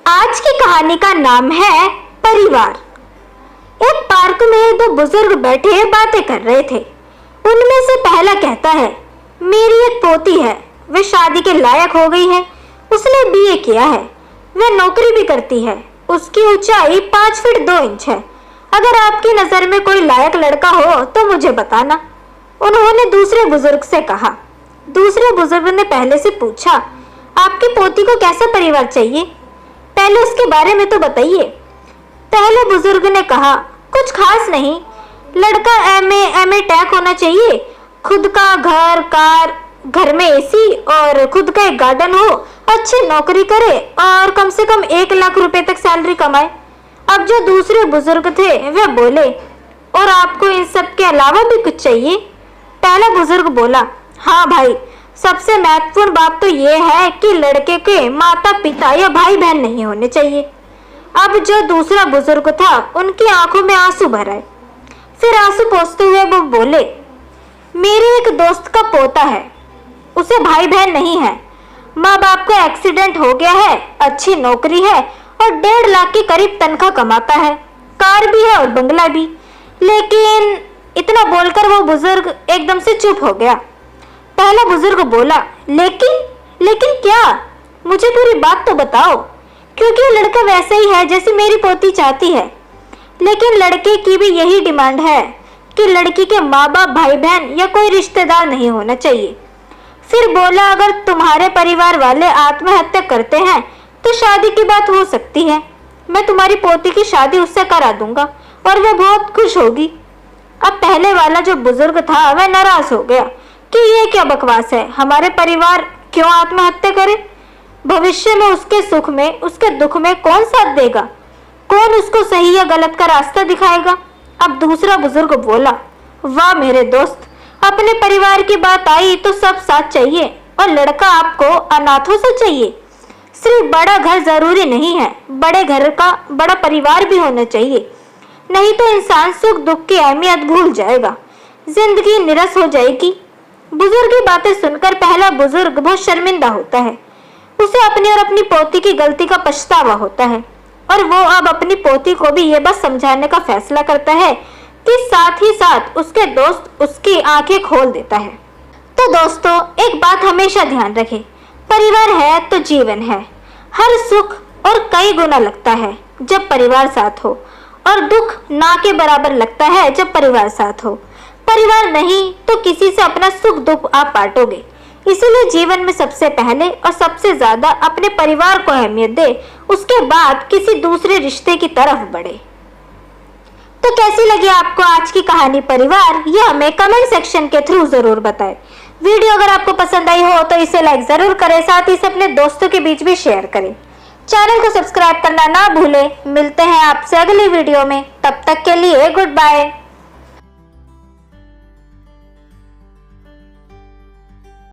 आज की कहानी का नाम है परिवार। एक पार्क में दो बुजुर्ग बैठे बातें कर रहे थे। उनमें से पहला कहता है, मेरी एक पोती है, वह शादी के लायक हो गई है। उसने बीए किया है, वह नौकरी भी करती है। उसकी ऊंचाई 5 फीट 2 इंच है। अगर आपकी नजर में कोई लायक लड़का हो तो मुझे बताना। उन्होंने दूसरे बुजुर्ग से कहा। दूसरे बुजुर्ग ने पहले से पूछा, आपकी पोती को कैसा परिवार चाहिए, पहले उसके बारे में तो बताइए। पहले बुजुर्ग ने कहा, कुछ खास नहीं, लड़का एमए टेक होना चाहिए, खुद का घर कार, घर में एसी और खुद का एक गार्डन हो, अच्छी नौकरी करे और कम से कम 1 लाख रुपए तक सैलरी कमाए। अब जो दूसरे बुजुर्ग थे वे बोले, और आपको इन सब के अलावा भी कुछ चाहिए? पहला बुजुर्ग बोला, हाँ भाई, सबसे महत्वपूर्ण बात तो ये है कि लड़के के माता पिता या भाई बहन नहीं होने चाहिए। अब जो दूसरा बुजुर्ग था उनकी आंखों में आंसू भर आए। फिर आंसू पोंछते हुए वो बोले, मेरे एक दोस्त का पोता है, उसे भाई बहन नहीं है, माँ बाप का एक्सीडेंट हो गया है, अच्छी नौकरी है और 1.5 लाख के करीब तनख्वाह कमाता है, कार भी है और बंगला भी। लेकिन इतना बोलकर वो बुजुर्ग एकदम से चुप हो गया। पहला बुजुर्ग बोला, लेकिन क्या? मुझे पूरी बात तो बताओ, क्योंकि ये लड़का वैसा ही है जैसे मेरी पोती चाहती है। लेकिन लड़के की भी यही डिमांड है कि लड़की के माँ बाप, भाई बहन या कोई रिश्तेदार नहीं होना चाहिए। फिर बोला, अगर तुम्हारे परिवार वाले आत्महत्या करते हैं तो शादी की बात हो सकती है, मैं तुम्हारी पोती की शादी उससे करा दूंगा और वह बहुत खुश होगी। अब पहले वाला जो बुजुर्ग था वह नाराज हो गया कि ये क्या बकवास है, हमारे परिवार क्यों आत्महत्या करे? भविष्य में उसके सुख में उसके दुख में कौन साथ देगा? कौन उसको सही या गलत का रास्ता दिखाएगा? अब दूसरा बुजुर्ग बोला, वाह मेरे दोस्त, अपने परिवार की बात आई तो सब साथ चाहिए और लड़का आपको अनाथों से चाहिए। सिर्फ बड़ा घर जरूरी नहीं है, बड़े घर का बड़ा परिवार भी होना चाहिए, नहीं तो इंसान सुख दुख की अहमियत भूल जाएगा, जिंदगी निरस हो जाएगी। बुजुर्ग की बातें सुनकर पहला बुजुर्ग बहुत शर्मिंदा होता है। उसे अपनी और अपनी पोती की गलती का पछतावा होता है और वो अब अपनी पोती को भी ये बात समझाने का फैसला करता है कि साथ ही साथ उसके दोस्त उसकी आंखें खोल देता है। तो दोस्तों, एक बात हमेशा ध्यान रखें, परिवार है तो जीवन है। हर सुख और कई गुना लगता है जब परिवार साथ हो, और दुख ना के बराबर लगता है जब परिवार साथ हो। परिवार नहीं तो किसी से अपना सुख दुख आप बांटोगे। इसीलिए जीवन में सबसे पहले और सबसे ज्यादा अपने परिवार को अहमियत दे, उसके बाद किसी दूसरे रिश्ते की तरफ बढ़े। तो कैसी लगी आपको आज की कहानी परिवार, ये हमें कमेंट सेक्शन के थ्रू जरूर बताएं। वीडियो अगर आपको पसंद आई हो तो इसे लाइक जरूर करें, साथ ही इसे अपने दोस्तों के बीच भी शेयर करें। चैनल को सब्सक्राइब करना ना भूलें। मिलते हैं आपसे अगली वीडियो में, तब तक के लिए गुड बाय।